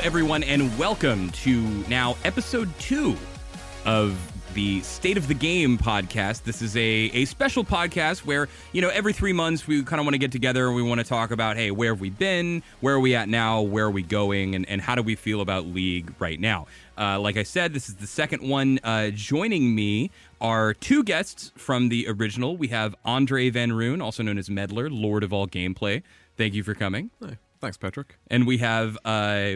everyone, and welcome to now episode 2 of the State of the Game podcast. This is a special podcast where, every 3 months we kind of want to get together and we want to talk about, hey, where have we been? Where are we at now? Where are we going? And how do we feel about League right now? Like I said, this is the second one. Joining me are 2 guests from the original. We have Andrei Van Roon, also known as Meddler, Lord of all gameplay. Thank you for coming. Hey, thanks, Patrick. And we have,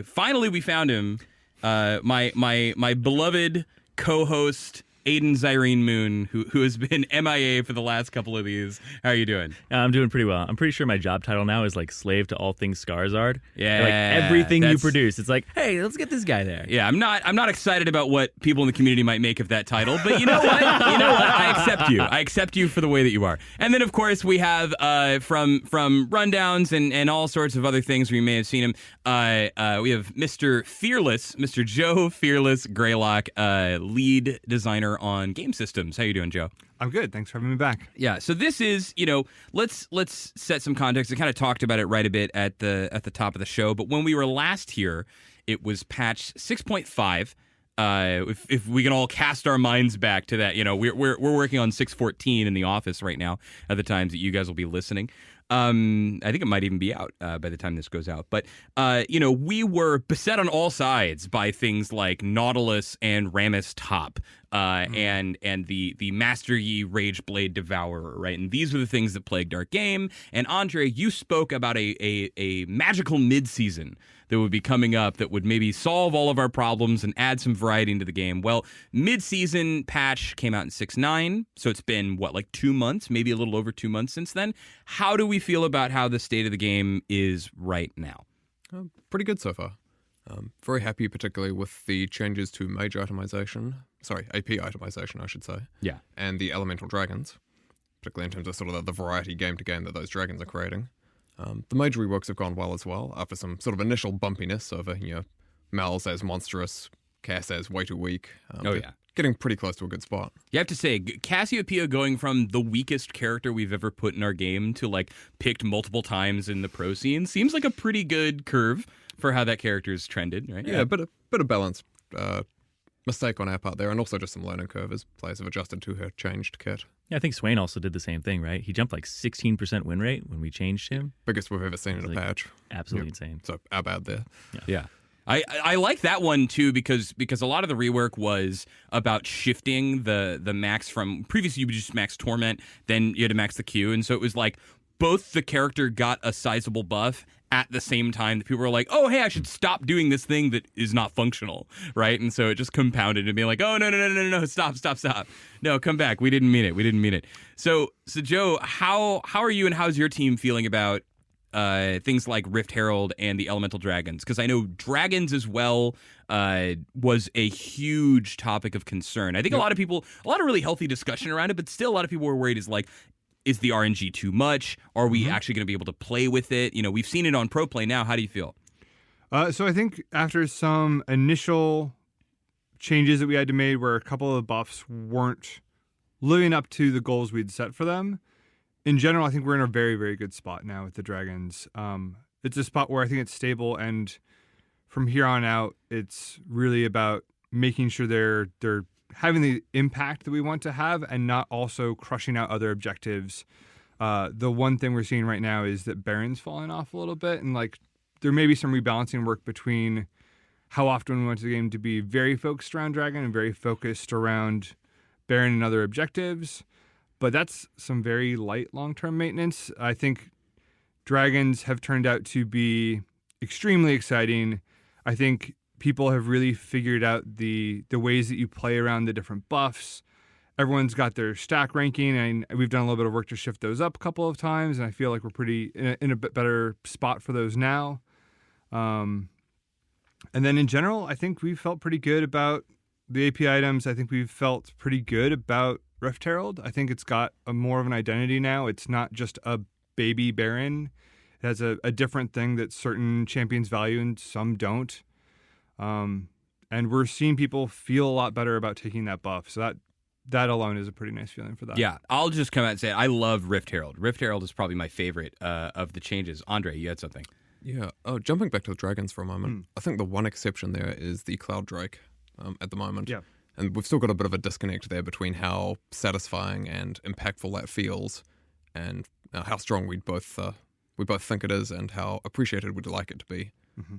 finally we found him, my beloved co-host, Aidan Zirene Moon, who has been MIA for the last couple of these. How are you doing? I'm doing pretty well. I'm pretty sure my job title now is like slave to all things Skarsgård. Yeah, like everything you produce, it's like, hey, let's get this guy there. Yeah, I'm not excited about what people in the community might make of that title, but you know what? I accept you. I accept you for the way that you are. And then of course we have from rundowns and all sorts of other things where you may have seen him. We have Mr. Joe Fearless Graylock, lead designer on game systems. How you doing, Joe? I'm good. Thanks for having me back. Yeah. So this is, let's set some context. I kind of talked about it right a bit at the top of the show, but when we were last here, it was patch 6.5. If we can all cast our minds back to that, we're working on 6.14 in the office right now at the times that you guys will be listening. I think it might even be out by the time this goes out. But, we were beset on all sides by things like Nautilus and Rammus Top and the Master Yi Rageblade Devourer, right? And these were the things that plagued our game. And Andrei, you spoke about a magical mid-season that would be coming up that would maybe solve all of our problems and add some variety into the game. Well, mid-season patch came out in 6.9, so it's been, 2 months, maybe a little over 2 months since then. How do we feel about how the state of the game is right now? Pretty good so far. Very happy, particularly with the changes to AP itemization, I should say. Yeah. And the elemental dragons, particularly in terms of sort of the variety game to game that those dragons are creating. The major reworks have gone well as well, after some sort of initial bumpiness over, Mal's as monstrous, Cass as way too weak. Getting pretty close to a good spot. You have to say, Cassiopeia going from the weakest character we've ever put in our game to, picked multiple times in the pro scene seems like a pretty good curve for how that character's trended, right? Yeah, but a bit of balance. Mistake on our part there, and also just some learning curve as players have adjusted to her changed kit. Yeah, I think Swain also did the same thing, right? He jumped 16% win rate when we changed him. Biggest we've ever seen in a patch. Absolutely insane. So our bad there. Yeah. I like that one too because a lot of the rework was about shifting the max from previously you would just max Torment, then you had to max the Q, and so it was both the character got a sizable buff at the same time that people were like, oh, hey, I should stop doing this thing that is not functional, right? And so it just compounded and being like, oh, no, stop. No, come back. We didn't mean it. So Joe, how are you and how's your team feeling about things like Rift Herald and the Elemental Dragons? Because I know dragons as well was a huge topic of concern. I think a lot of really healthy discussion around it, but still a lot of people were worried is the RNG too much? Are we actually going to be able to play with it? We've seen it on Pro Play now. How do you feel? So I think after some initial changes that we had to make where a couple of the buffs weren't living up to the goals we'd set for them, in general, I think we're in a very, very good spot now with the dragons. It's a spot where I think it's stable, and from here on out, it's really about making sure they're having the impact that we want to have and not also crushing out other objectives. The one thing we're seeing right now is that Baron's falling off a little bit, and there may be some rebalancing work between how often we want the game to be very focused around Dragon and very focused around Baron and other objectives. But that's some very light long-term maintenance. I think Dragons have turned out to be extremely exciting. I think people have really figured out the ways that you play around the different buffs. Everyone's got their stack ranking, and we've done a little bit of work to shift those up a couple of times, and I feel like we're pretty in a bit better spot for those now. And then in general, I think we felt pretty good about the AP items. I think we've felt pretty good about Rift Herald. I think it's got more of an identity now. It's not just a baby Baron. It has a different thing that certain champions value and some don't. And we're seeing people feel a lot better about taking that buff. So that alone is a pretty nice feeling for that. Yeah, I'll just come out and say I love Rift Herald. Rift Herald is probably my favorite of the changes. Andrei, you had something. Yeah. Oh, jumping back to the dragons for a moment, I think the one exception there is the Cloud Drake at the moment. Yeah. And we've still got a bit of a disconnect there between how satisfying and impactful that feels and how strong we both think it is and how appreciated we'd like it to be.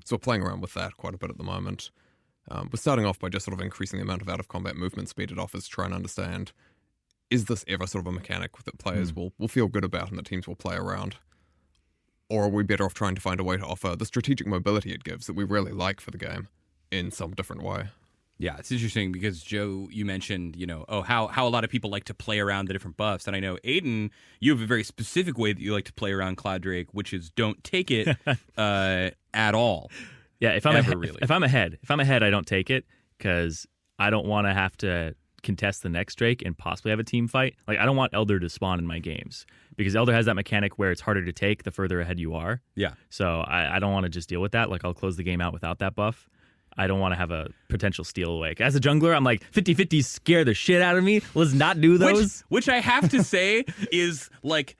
So we're playing around with that quite a bit at the moment. We're starting off by just sort of increasing the amount of out-of-combat movement speed it offers to try and understand, is this ever sort of a mechanic that players will feel good about and that teams will play around? Or are we better off trying to find a way to offer the strategic mobility it gives that we really like for the game in some different way? Yeah, it's interesting because, Joe, you mentioned, how a lot of people like to play around the different buffs. And I know, Aidan, you have a very specific way that you like to play around Cloud Drake, which is don't take it at all. Yeah, if I'm ahead, I don't take it because I don't want to have to contest the next Drake and possibly have a team fight. Like, I don't want Elder to spawn in my games because Elder has that mechanic where it's harder to take the further ahead you are. Yeah. So I don't want to just deal with that. Like, I'll close the game out without that buff. I don't want to have a potential steal away. As a jungler, I'm like, 50-50 scare the shit out of me. Let's not do those. Which I have to say is, like,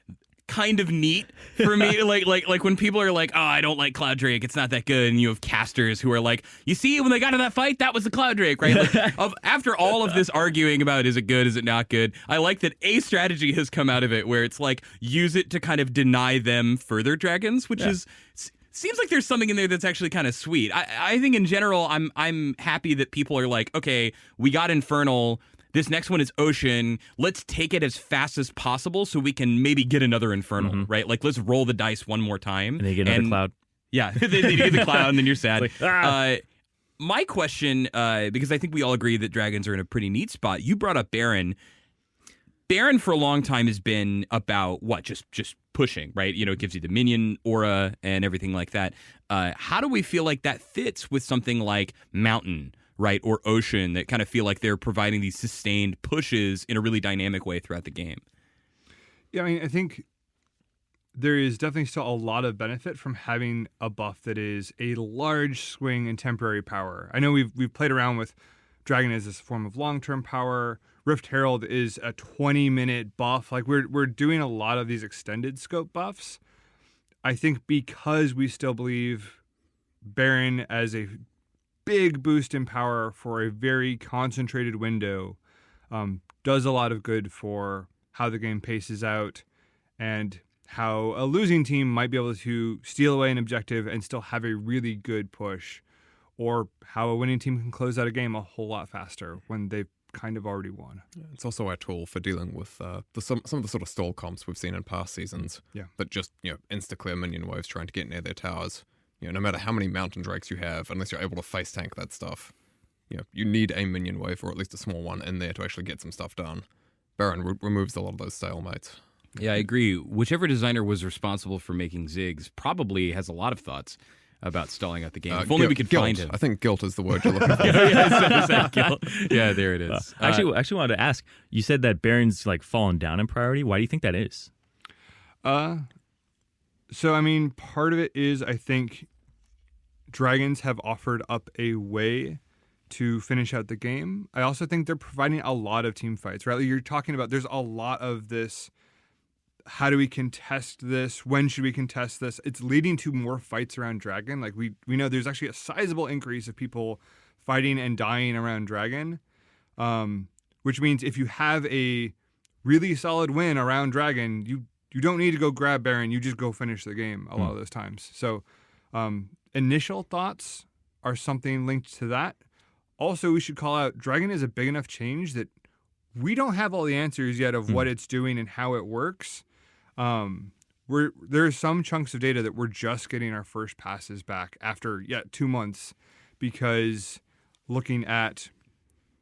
kind of neat for me. like when people are like, oh, I don't like Cloud Drake, it's not that good, and you have casters who are like, you see, when they got in that fight, that was the Cloud Drake, right? Like, after all of this arguing about is it good, is it not good, I like that a strategy has come out of it where it's like, use it to kind of deny them further dragons, which is... Seems like there's something in there that's actually kind of sweet. I think in general, I'm happy that people are like, okay, we got Infernal. This next one is Ocean. Let's take it as fast as possible so we can maybe get another Infernal, right? Like, let's roll the dice one more time. And they get another Cloud. Yeah. they get the Cloud, and then you're sad. Like, my question, because I think we all agree that dragons are in a pretty neat spot. You brought up Baron. Baron for a long time has been about what? Just pushing, right? It gives you the minion aura and everything like that. How do we feel like that fits with something like Mountain, right? Or Ocean that kind of feel like they're providing these sustained pushes in a really dynamic way throughout the game? Yeah, I mean, I think there is definitely still a lot of benefit from having a buff that is a large swing in temporary power. I know we've played around with Dragon as this form of long-term power. Rift Herald is a 20-minute buff. Like, we're doing a lot of these extended scope buffs. I think because we still believe Baron as a big boost in power for a very concentrated window does a lot of good for how the game paces out and how a losing team might be able to steal away an objective and still have a really good push, or how a winning team can close out a game a whole lot faster when they've kind of already won. It's also our tool for dealing with some of the sort of stall comps we've seen in past seasons. Yeah. That just insta-clear minion waves trying to get near their towers. No matter how many mountain drakes you have, unless you're able to face tank that stuff, you need a minion wave or at least a small one in there to actually get some stuff done. Baron removes a lot of those stalemates. Yeah, I agree. Whichever designer was responsible for making Ziggs probably has a lot of thoughts about stalling out the game. If only we could find him. I think guilt is the word you're looking for. Yeah, there it is. Actually wanted to ask, you said that Baron's like fallen down in priority. Why do you think that is? So, I mean, part of it is I think dragons have offered up a way to finish out the game. I also think they're providing a lot of team fights, right? Like you're talking about, there's a lot of this, how do we contest this? When should we contest this? It's leading to more fights around Dragon. Like we know there's actually a sizable increase of people fighting and dying around Dragon, which means if you have a really solid win around Dragon, you don't need to go grab Baron. You just go finish the game a lot of those times. So initial thoughts are something linked to that. Also, we should call out Dragon is a big enough change that we don't have all the answers yet of what it's doing and how it works. There are some chunks of data that we're just getting our first passes back after 2 months, because looking at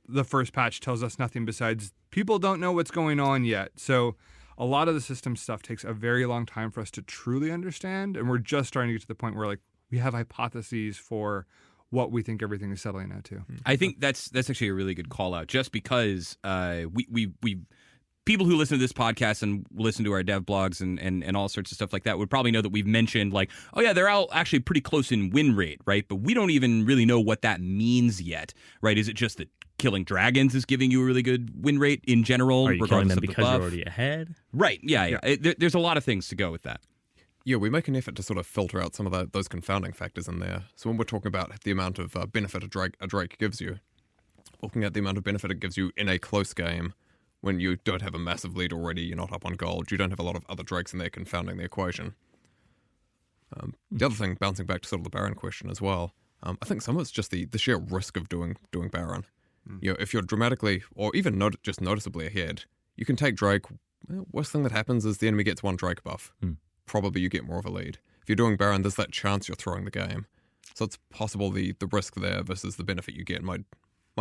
the first patch tells us nothing besides people don't know what's going on yet. So a lot of the system stuff takes a very long time for us to truly understand, and we're just starting to get to the point where like we have hypotheses for what we think everything is settling out to. I think that's actually a really good call out, just because we people who listen to this podcast and listen to our dev blogs and all sorts of stuff like that would probably know that we've mentioned like, oh yeah, they're all actually pretty close in win rate, right? But we don't even really know what that means yet, right? Is it just that killing dragons is giving you a really good win rate in general? Are you killing them of because buff? you're already ahead? Right, yeah. There's a lot of things to go with that. Yeah, we make an effort to sort of filter out some of those confounding factors in there. So when we're talking about the amount of benefit a Drake gives you, looking at the amount of benefit it gives you in a close game, when you don't have a massive lead already, you're not up on gold, you don't have a lot of other Drakes in there confounding the equation. The other thing, bouncing back to sort of the Baron question as well, I think some of it's just the sheer risk of doing Baron. You know, if you're dramatically, or even just noticeably ahead, you can take Drake. Well, worst thing that happens is the enemy gets one Drake buff. Probably you get more of a lead. If you're doing Baron, there's that chance you're throwing the game. So it's possible the risk there versus the benefit you get might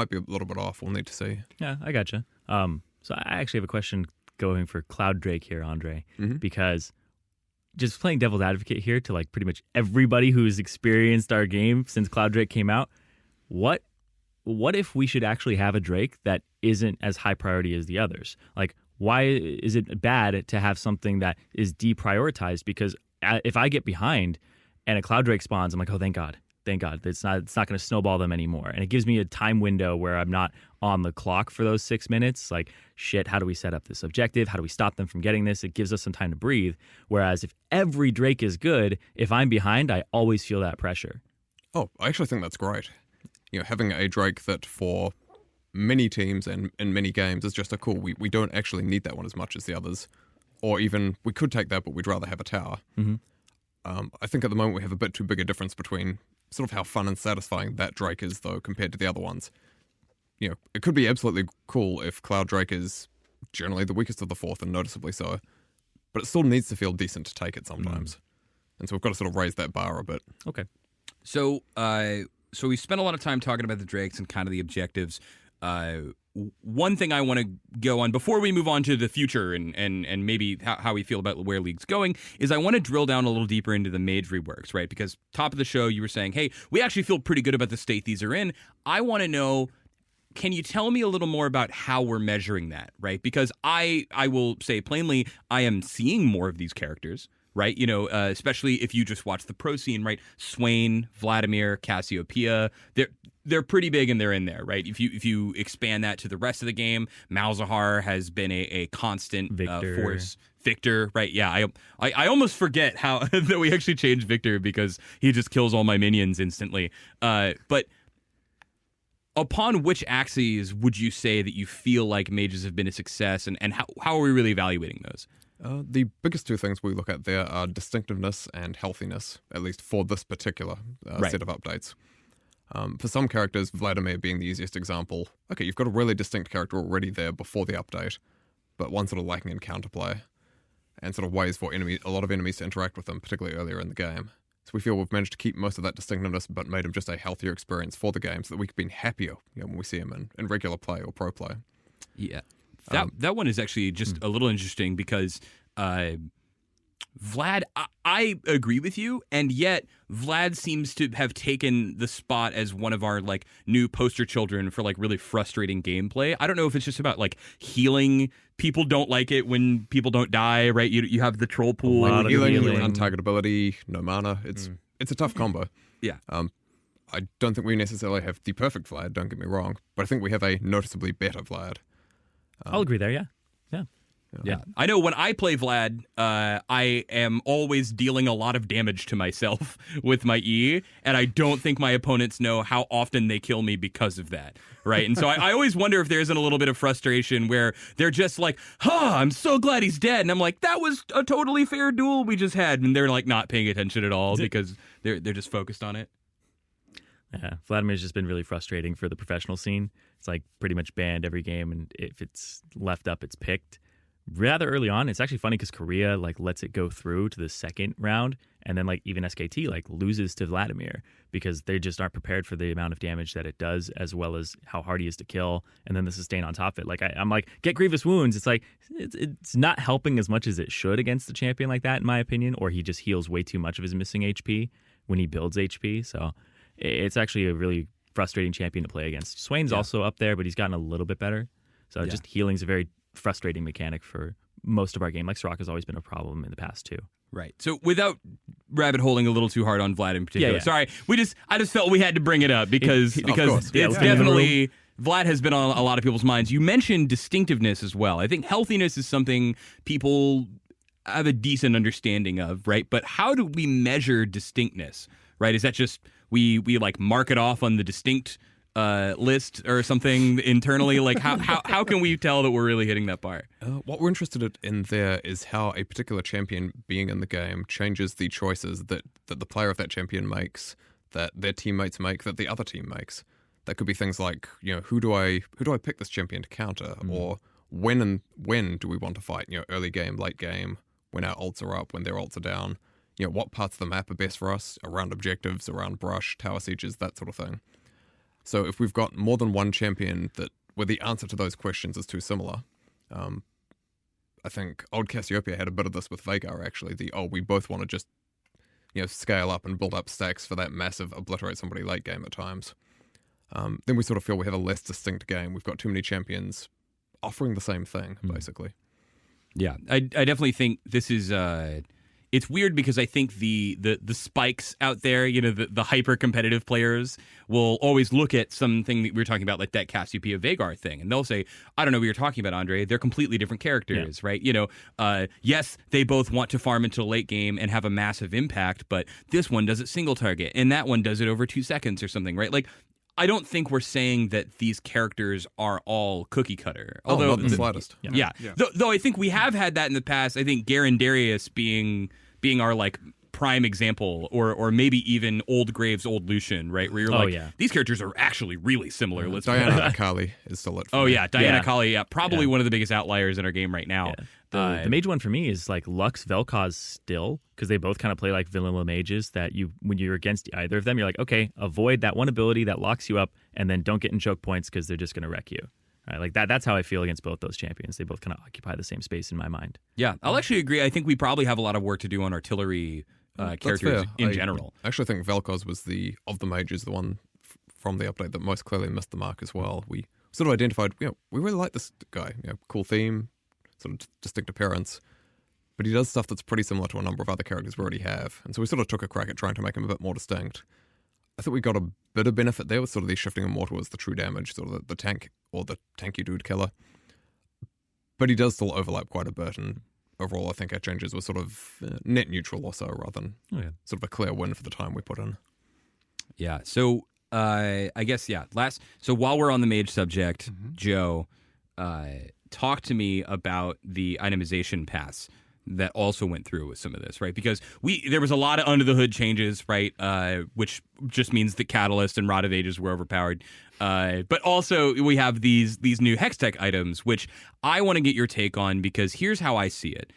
be a little bit off. We'll need to see. Yeah, I gotcha. So I actually have a question going for Cloud Drake here, Andrei, because just playing devil's advocate here to like pretty much everybody who's experienced our game since Cloud Drake came out, what if we should actually have a Drake that isn't as high priority as the others? Like, why is it bad to have something that is deprioritized? Because if I get behind and a Cloud Drake spawns, I'm like, oh, thank God. It's not going to snowball them anymore. And it gives me a time window where I'm not on the clock for those 6 minutes. Like, shit, how do we set up this objective? How do we stop them from getting this? It gives us some time to breathe. Whereas if every Drake is good, if I'm behind, I always feel that pressure. Oh, I actually think that's great. You know, having a Drake that for many teams and in many games is just a cool. We don't actually need that one as much as the others. Or even, we could take that, but we'd rather have a tower. I think at the moment we have a bit too big a difference between sort of how fun and satisfying that Drake is, though, compared to the other ones. You know, it could be absolutely cool if Cloud Drake is generally the weakest of the fourth and noticeably so, but it still needs to feel decent to take it sometimes. And so we've got to sort of raise that bar a bit. Okay. So we spent a lot of time talking about the Drakes and kind of the objectives. One thing I want to go on before we move on to the future and maybe how we feel about where League's going is I want to drill down a little deeper into the mage reworks, right? Because top of the show, you were saying, hey, we actually feel pretty good about the state these are in. I want to know, can you tell me a little more about how we're measuring that, right? Because I will say plainly, I am seeing more of these characters, right? You know, especially if you just watch the pro scene, right? Swain, Vladimir, Cassiopeia, they're pretty big and they're in there, right? If you expand that to the rest of the game, Malzahar has been a constant force. Victor, right? Yeah, I almost forget how that we actually changed Victor because he just kills all my minions instantly. But upon which axes would you say that you feel like mages have been a success, and how are we really evaluating those? The biggest two things we look at there are distinctiveness and healthiness, at least for this particular set of updates. For some characters, Vladimir being the easiest example, okay, you've got a really distinct character already there before the update, but one sort of lacking in counterplay, and sort of ways for a lot of enemies to interact with them, particularly earlier in the game. So we feel we've managed to keep most of that distinctiveness, but made him just a healthier experience for the game, so that we could be happier when we see him in regular play or pro play. Yeah. That one is actually just a little interesting because Vlad, I agree with you, and yet Vlad seems to have taken the spot as one of our like new poster children for like really frustrating gameplay. I don't know if it's just about like healing. People don't like it when people don't die, right? You have the troll pool, healing, untargetability, no mana. It's a tough combo. Yeah. I don't think we necessarily have the perfect Vlad. Don't get me wrong, but I think we have a noticeably better Vlad. I'll agree there. Yeah. Yeah, I know when I play Vlad, I am always dealing a lot of damage to myself with my E, and I don't think my opponents know how often they kill me because of that, right? And so I always wonder if there isn't a little bit of frustration where they're just like, I'm so glad he's dead. And I'm like, that was a totally fair duel we just had. And they're like not paying attention at all because they're just focused on it. Yeah, Vladimir's just been really frustrating for the professional scene. It's like pretty much banned every game, and if it's left up, it's picked. Rather early on, it's actually funny because Korea like lets it go through to the second round, and then like even SKT like loses to Vladimir because they just aren't prepared for the amount of damage that it does, as well as how hard he is to kill, and then the sustain on top of it. Like I'm like, get grievous wounds. It's like it's not helping as much as it should against a champion like that, in my opinion. Or he just heals way too much of his missing HP when he builds HP. So it's actually a really frustrating champion to play against. Swain's also up there, but he's gotten a little bit better. So just healing's a very frustrating mechanic for most of our game. Like Soraka's always been a problem in the past too. Right. So without rabbit holing a little too hard on Vlad in particular. Sorry, I just felt we had to bring it up because it's definitely Vlad has been on a lot of people's minds. You mentioned distinctiveness as well. I think healthiness is something people have a decent understanding of, right? But how do we measure distinctness, right? Is that just we like mark it off on the distinct list or something internally? Like how can we tell that we're really hitting that bar? What we're interested in there is how a particular champion being in the game changes the choices that the player of that champion makes, that their teammates make, that the other team makes. That could be things like, who do I pick this champion to counter, or when do we want to fight? Early game, late game, when our ults are up, when their ults are down. What parts of the map are best for us around objectives, around brush, tower sieges, that sort of thing. So if we've got more than one champion where the answer to those questions is too similar, I think old Cassiopeia had a bit of this with Vagar actually. We both want to just scale up and build up stacks for that massive obliterate somebody late game at times. Then we sort of feel we have a less distinct game. We've got too many champions offering the same thing, basically. Yeah, I definitely think this is it's weird because I think the spikes out there, the hyper competitive players will always look at something that we were talking about, like that Cassiopeia Vagar thing, and they'll say, I don't know what you're talking about, Andrei. They're completely different characters, right? Yes, they both want to farm into the late game and have a massive impact, but this one does it single target, and that one does it over 2 seconds or something, right? Like, I don't think we're saying that these characters are all cookie cutter. Although not the slightest. Yeah. Though I think we have had that in the past. I think Garen Darius being our like prime example, or maybe even Old Graves, Old Lucian, right? Where you're these characters are actually really similar. Let's Diana Akali is still it. Diana Akali, probably one of the biggest outliers in our game right now. Yeah. The major one for me is like Lux Vel'Koz still, because they both kind of play like vanilla mages that when you're against either of them, you're like, okay, avoid that one ability that locks you up, and then don't get in choke points because they're just going to wreck you. Right, like that's how I feel against both those champions. They both kind of occupy the same space in my mind. Yeah, I'll actually agree. I think we probably have a lot of work to do on artillery characters in general. I actually think Vel'Koz was of the mages, the one from the update that most clearly missed the mark as well. We sort of identified, we really like this guy. Cool theme, sort of distinct appearance, but he does stuff that's pretty similar to a number of other characters we already have. And so we sort of took a crack at trying to make him a bit more distinct. I think we got a bit of benefit there with sort of the shifting immortal as the true damage, sort of the tank or the tanky dude killer. But he does still overlap quite a bit, and overall I think our changes were sort of net neutral or so, rather than sort of a clear win for the time we put in. Yeah, so I guess, so while we're on the mage subject, Joe, talk to me about the itemization paths that also went through with some of this, right? Because there was a lot of under the hood changes, right? Which just means that Catalyst and Rod of Ages were overpowered. But also we have these new Hextech items, which I want to get your take on, because here's how I see it.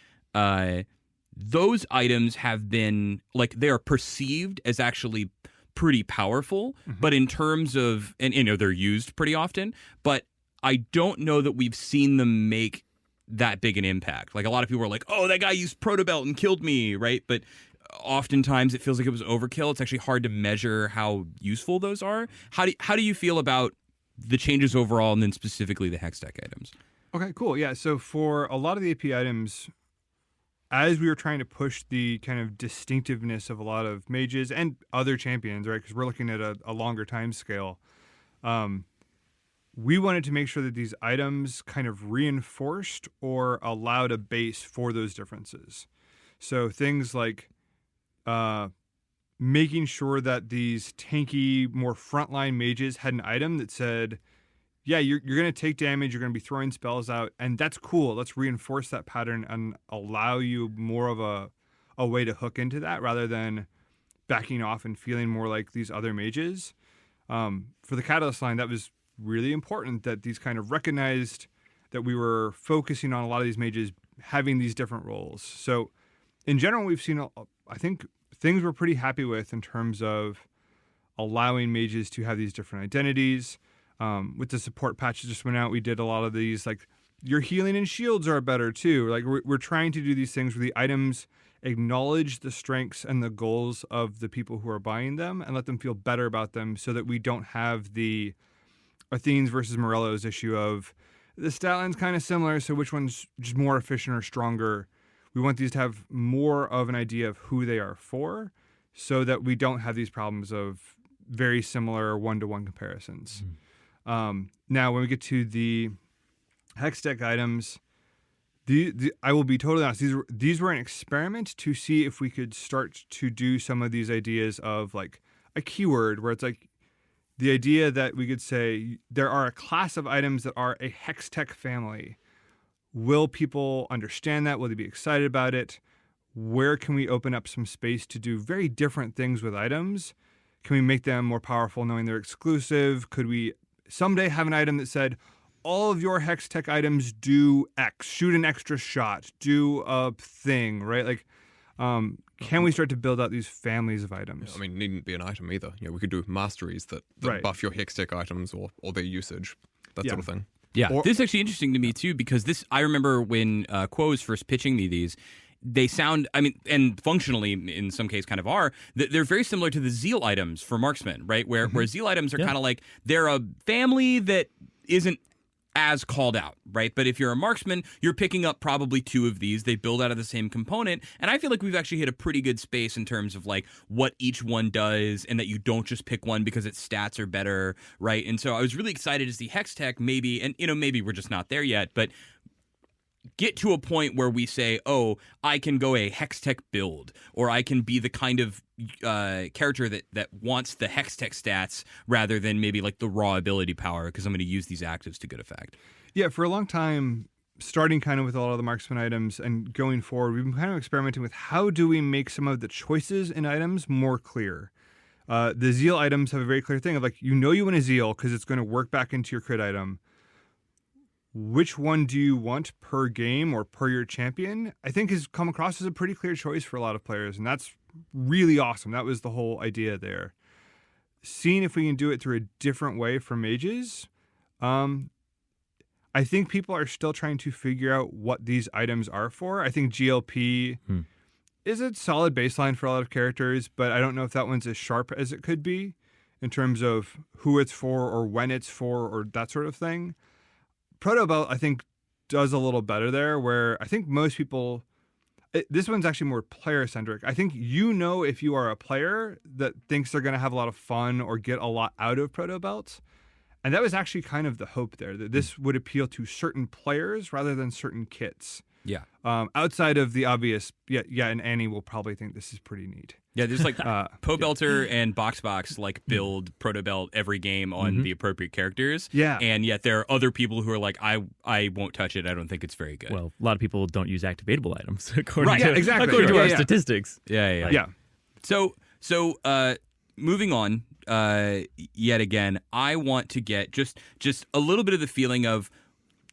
Those items have been, like, they are perceived as actually pretty powerful, but in terms of, and they're used pretty often, but I don't know that we've seen them make that big an impact. Like, a lot of people are like, oh, that guy used Protobelt and killed me, right? But oftentimes it feels like it was overkill. It's actually hard to measure how useful those are. How do you feel about the changes overall, and then specifically the Hextech items? Okay, cool. Yeah, so for a lot of the AP items, as we were trying to push the kind of distinctiveness of a lot of mages and other champions, right, because we're looking at a longer time scale, we wanted to make sure that these items kind of reinforced or allowed a base for those differences. So things like making sure that these tanky, more frontline mages had an item that said, yeah, you're going to take damage, you're going to be throwing spells out, and that's cool. Let's reinforce that pattern and allow you more of a way to hook into that, rather than backing off and feeling more like these other mages. For the Catalyst line, that was really important, that these kind of recognized that we were focusing on a lot of these mages having these different roles. So in general, we've seen, I think, things we're pretty happy with in terms of allowing mages to have these different identities. With the support patch that just went out, we did a lot of these, like, your healing and shields are better too. Like, we're trying to do these things where the items acknowledge the strengths and the goals of the people who are buying them and let them feel better about them, so that we don't have the Athene's versus Morello's issue of the stat line's kind of similar, so which one's just more efficient or stronger. We want these to have more of an idea of who they are for, so that we don't have these problems of very similar one-to-one comparisons. Now, when we get to the Hextech items, I will be totally honest. These were an experiment to see if we could start to do some of these ideas of like a keyword where it's like the idea that we could say there are a class of items that are a hex tech family. Will people understand that? Will they be excited about it? Where can we open up some space to do very different things with items? Can we make them more powerful knowing they're exclusive? Could we someday have an item that said, all of your hex tech items do X, shoot an extra shot, do a thing, right? Like, can we start to build out these families of items? I mean, it needn't be an item either. We could do masteries that Right. buff your hex tech items or their usage, that sort of thing. Yeah, Or- this is actually interesting to me too because I remember when Quo was first pitching me these. They sound, I mean, and functionally in some case kind of are, they're very similar to the Zeal items for marksmen, right? Where Zeal items are kind of like, they're a family that isn't as called out, right? But if you're a marksman, you're picking up probably 2 of these. They build out of the same component. And I feel like we've actually hit a pretty good space in terms of like what each one does and that you don't just pick one because its stats are better, right? And so I was really excited to see Hex Tech maybe, and maybe we're just not there yet, but get to a point where we say, oh, I can go a Hextech build, or I can be the kind of character that wants the Hextech stats rather than maybe like the raw ability power because I'm going to use these actives to good effect. Yeah, for a long time, starting kind of with a lot of the marksman items and going forward, we've been kind of experimenting with how do we make some of the choices in items more clear. The Zeal items have a very clear thing of like, you want a Zeal because it's going to work back into your crit item. Which one do you want per game or per your champion? I think has come across as a pretty clear choice for a lot of players, and that's really awesome. That was the whole idea there. Seeing if we can do it through a different way for mages, I think people are still trying to figure out what these items are for. I think GLP is a solid baseline for a lot of characters, but I don't know if that one's as sharp as it could be in terms of who it's for or when it's for or that sort of thing. Proto Belt, I think, does a little better there, where I think most people... this one's actually more player-centric. I think if you are a player that thinks they're going to have a lot of fun or get a lot out of Proto Belt. And that was actually kind of the hope there, that this would appeal to certain players rather than certain kits. Yeah. Outside of the obvious, and Annie will probably think this is pretty neat. Yeah, there's like Pobelter and Box like build Proto Belt every game on the appropriate characters. Yeah. And yet there are other people who are like, I won't touch it. I don't think it's very good. Well, a lot of people don't use activatable items according Right, to, yeah, exactly. according to Yeah, our yeah. statistics. Yeah. So moving on, yet again, I want to get just a little bit of the feeling of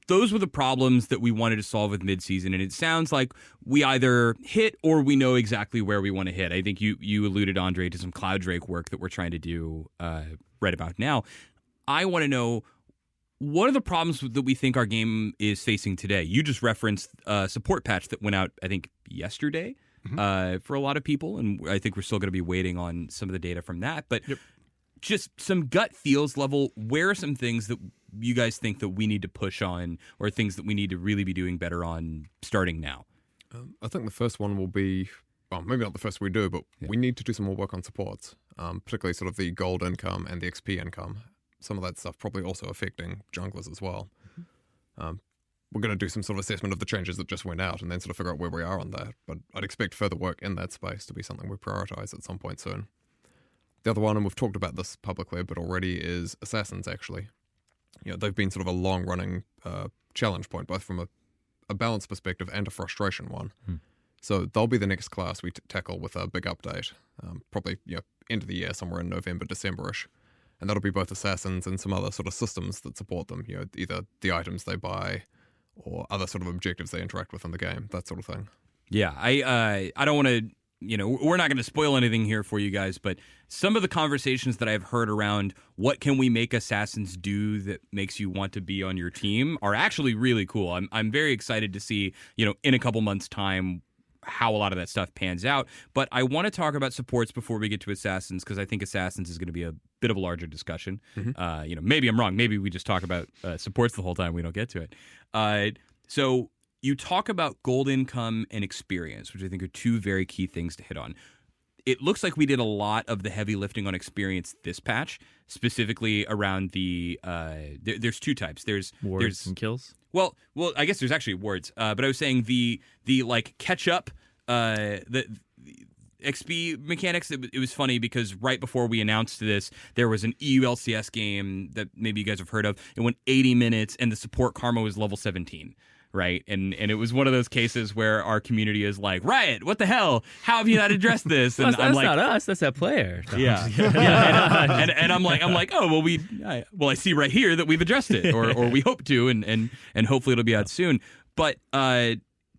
those were the problems that we wanted to solve with midseason, and it sounds like we either hit or we know exactly where we want to hit. I think you alluded, Andrei, to some Cloud Drake work that we're trying to do right about now. I want to know, what are the problems that we think our game is facing today? You just referenced a support patch that went out, I think, yesterday for a lot of people, and I think we're still going to be waiting on some of the data from that. But just some gut feels level, where are some things that you guys think that we need to push on, or things that we need to really be doing better on starting now? I think the first one will be, well, maybe not the first we do, but we need to do some more work on supports, particularly sort of the gold income and the XP income. Some of that stuff probably also affecting junglers as well. We're going to do some sort of assessment of the changes that just went out and then sort of figure out where we are on that. But I'd expect further work in that space to be something we prioritize at some point soon. The other one, and we've talked about this publicly, but already, is assassins, actually. They've been sort of a long-running challenge point, both from a balance perspective and a frustration one. So they'll be the next class we tackle with a big update, probably end of the year, somewhere in November, December-ish. And that'll be both assassins and some other sort of systems that support them, either the items they buy or other sort of objectives they interact with in the game, that sort of thing. Yeah, I don't want to, we're not going to spoil anything here for you guys, but some of the conversations that I've heard around what can we make assassins do that makes you want to be on your team are actually really cool. I'm very excited to see, in a couple months' time, how a lot of that stuff pans out. But I want to talk about supports before we get to assassins, because I think assassins is going to be a bit of a larger discussion. Maybe I'm wrong. Maybe we just talk about supports the whole time. We don't get to it. So you talk about gold income and experience, which I think are two very key things to hit on. It looks like we did a lot of the heavy lifting on experience this patch, specifically around the. There's two types. There's Wards and kills. Well, I guess there's actually awards, but I was saying the like catch up, the XP mechanics. It was funny because right before we announced this, there was an EU LCS game that maybe you guys have heard of. It went 80 minutes, and the support karma was level 17. Right, and it was one of those cases where our community is like, Riot, what the hell? How have you not addressed this? And that's not us. That's that player. Yeah, and I'm like, oh well, I see right here that we've addressed it, or we hope to, and hopefully it'll be out soon. But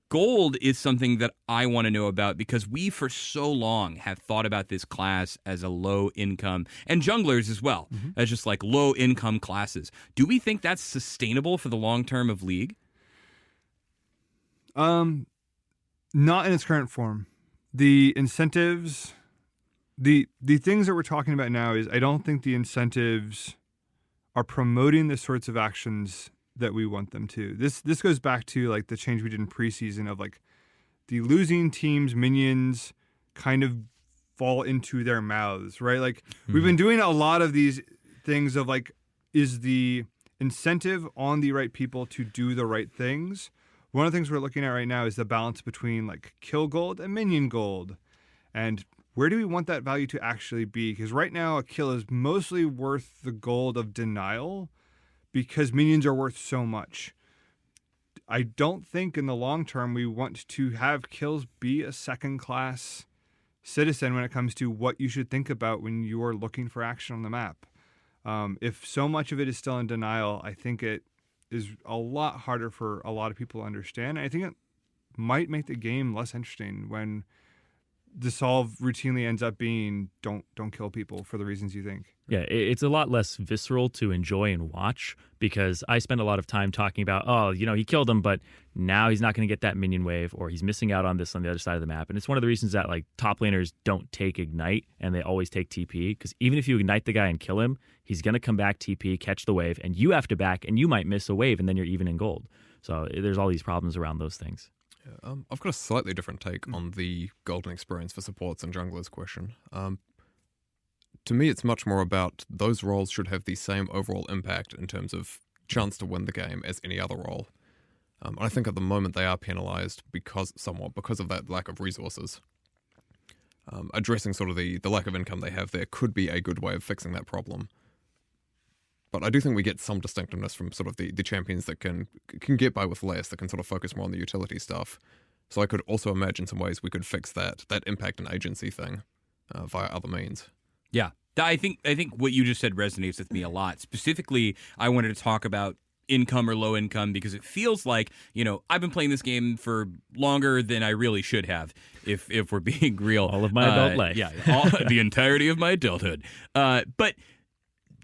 gold is something that I want to know about because we for so long have thought about this class as a low income, and junglers as well, as just like low income classes. Do we think that's sustainable for the long term of League? Not in its current form. The incentives, the things that we're talking about now is I don't think the incentives are promoting the sorts of actions that we want them to. This goes back to like the change we did in preseason of like the losing teams' minions kind of fall into their mouths, right? Like we've been doing a lot of these things of like, is the incentive on the right people to do the right things? One of the things we're looking at right now is the balance between like kill gold and minion gold. And where do we want that value to actually be? Because right now a kill is mostly worth the gold of denial because minions are worth so much. I don't think in the long term we want to have kills be a second class citizen when it comes to what you should think about when you are looking for action on the map. If so much of it is still in denial, I think it is a lot harder for a lot of people to understand. And I think it might make the game less interesting when the solve routinely ends up being don't kill people for the reasons you think. Yeah, it's a lot less visceral to enjoy and watch because I spend a lot of time talking about, oh, he killed him, but now he's not going to get that minion wave or he's missing out on this on the other side of the map. And it's one of the reasons that like top laners don't take Ignite and they always take TP because even if you Ignite the guy and kill him, he's going to come back TP, catch the wave, and you have to back and you might miss a wave and then you're even in gold. So there's all these problems around those things. I've got a slightly different take on the golden experience for supports and junglers question. To me, it's much more about those roles should have the same overall impact in terms of chance to win the game as any other role. I think at the moment they are penalized because of that lack of resources. Addressing sort of the lack of income they have there could be a good way of fixing that problem. But I do think we get some distinctiveness from sort of the champions that can get by with less, that can sort of focus more on the utility stuff. So I could also imagine some ways we could fix that impact and agency thing via other means. Yeah, I think what you just said resonates with me a lot. Specifically, I wanted to talk about income or low income because it feels like, I've been playing this game for longer than I really should have, if we're being real. All of my adult life. Yeah, the entirety of my adulthood. But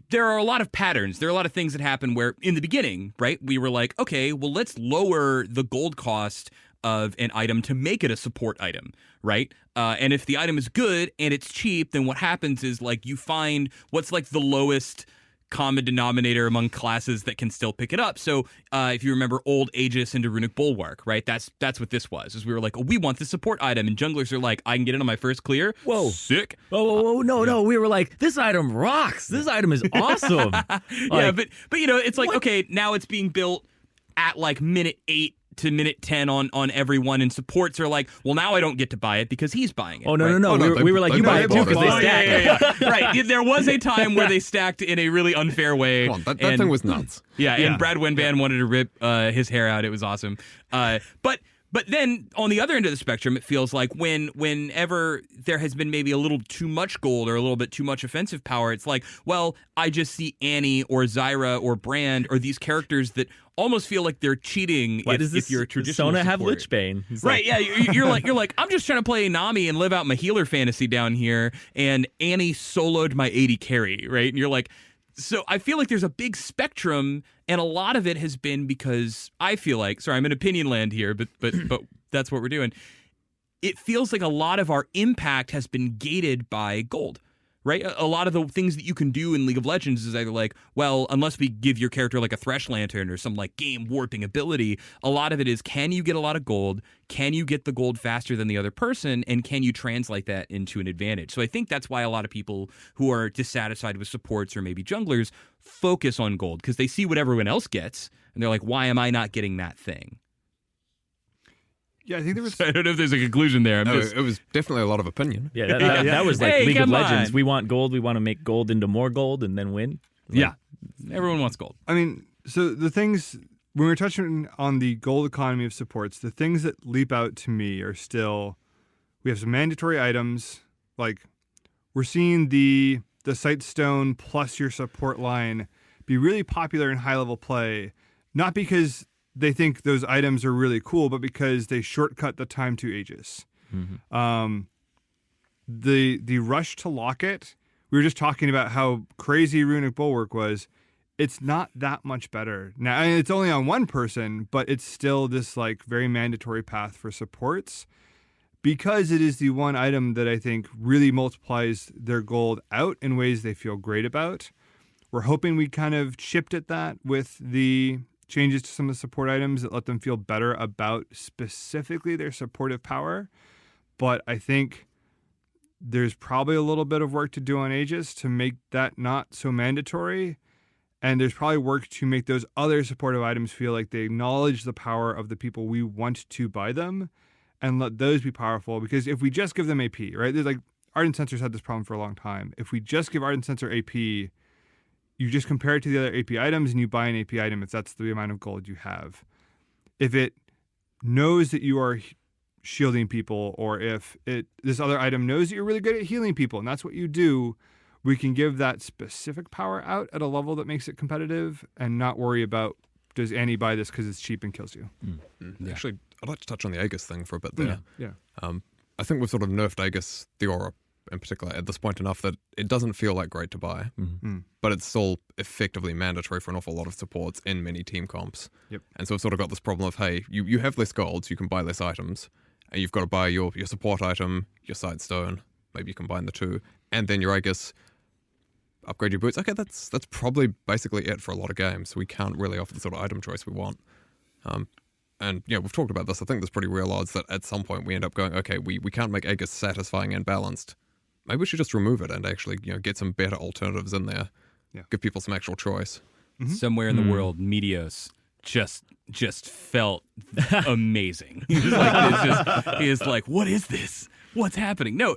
there are a lot of patterns. There are a lot of things that happen where in the beginning, right, we were like, okay, well, let's lower the gold cost of an item to make it a support item, right? And if the item is good and it's cheap, then what happens is like you find what's like the lowest common denominator among classes that can still pick it up. So if you remember old Aegis into Runic Bulwark, right? That's what this was. Is we were like, oh, we want the support item, and junglers are like, I can get it on my first clear. Whoa, sick. Whoa, no. We were like, this item rocks. This item is awesome. Yeah, but it's like, okay, now it's being built at like minute 8 to minute 10 on everyone, and supports are like, well, now I don't get to buy it because he's buying it. Oh, no, right? no. We were like, you buy it too because they stack. Yeah. Right. There was a time where they stacked in a really unfair way. Come on, that thing was nuts. Yeah, and Brad Winban wanted to rip his hair out. It was awesome. But then on the other end of the spectrum, it feels like whenever there has been maybe a little too much gold or a little bit too much offensive power, it's like, well, I just see Annie or Zyra or Brand or these characters that almost feel like they're cheating if you're a traditional Sona supporter. have Lichbane. Right, yeah, you're like, I'm just trying to play Nami and live out my healer fantasy down here, and Annie soloed my 80 carry, right? And you're like, so I feel like there's a big spectrum, and a lot of it has been because I feel like, sorry, I'm in opinion land here, but that's what we're doing. It feels like a lot of our impact has been gated by gold, right? A lot of the things that you can do in League of Legends is either like, well, unless we give your character like a Thresh Lantern or some like game warping ability, a lot of it is, can you get a lot of gold? Can you get the gold faster than the other person? And can you translate that into an advantage? So I think that's why a lot of people who are dissatisfied with supports or maybe junglers focus on gold, because they see what everyone else gets and they're like, why am I not getting that thing? Yeah, I think there was. I don't know if there's a conclusion there. It was definitely a lot of opinion. Yeah, that was like Hey, League of come Legends. on. We want gold. We want to make gold into more gold and then win. Yeah, everyone wants gold. I mean, so the things when we're touching on the gold economy of supports, the things that leap out to me are still, we have some mandatory items, like we're seeing the Sightstone plus your support line be really popular in high level play, not because they think those items are really cool, but because they shortcut the time to Aegis. Mm-hmm. The rush to lock it, we were just talking about how crazy Runic Bulwark was. It's not that much better. Now, I mean, it's only on one person, but it's still this like very mandatory path for supports, because it is the one item that I think really multiplies their gold out in ways they feel great about. We're hoping we kind of chipped at that with the changes to some of the support items that let them feel better about specifically their supportive power. But I think there's probably a little bit of work to do on Aegis to make that not so mandatory. And there's probably work to make those other supportive items feel like they acknowledge the power of the people we want to buy them and let those be powerful. Because if we just give them AP, right? There's like Ardent Sensors had this problem for a long time. If we just give Ardent Sensor AP, you just compare it to the other AP items and you buy an AP item if that's the amount of gold you have. If it knows that you are shielding people, or if this other item knows that you're really good at healing people and that's what you do, we can give that specific power out at a level that makes it competitive and not worry about, does Annie buy this because it's cheap and kills you? Yeah. Actually, I'd like to touch on the Aegis thing for a bit there. Yeah. I think we've sort of nerfed Aegis, the aura in particular, at this point enough that it doesn't feel like great to buy, but it's still effectively mandatory for an awful lot of supports in many team comps. Yep. And so we've sort of got this problem of, hey, you have less gold, so you can buy less items, and you've got to buy your support item, your Sightstone, maybe you combine the two, and then your Aegis, upgrade your boots. Okay, that's probably basically it for a lot of games. We can't really offer the sort of item choice we want. And yeah, we've talked about this. I think there's pretty real odds that at some point we end up going, okay, we can't make Aegis satisfying and balanced. Maybe we should just remove it and actually, get some better alternatives in there. Yeah. Give people some actual choice. Somewhere in the world, Meteos just felt amazing. He is like, what is this? What's happening? No,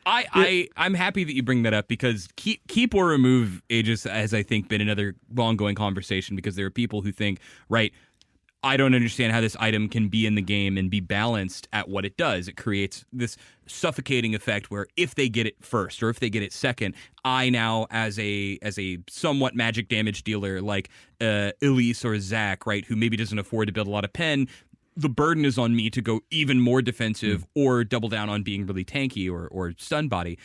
I'm happy that you bring that up, because keep or remove Aegis has, I think, been another ongoing conversation, because there are people who think, right, I don't understand how this item can be in the game and be balanced at what it does. It creates this suffocating effect where if they get it first or if they get it second, I now, as a somewhat magic damage dealer like Elise or Zach, right, who maybe doesn't afford to build a lot of pen, the burden is on me to go even more defensive or double down on being really tanky or stun body.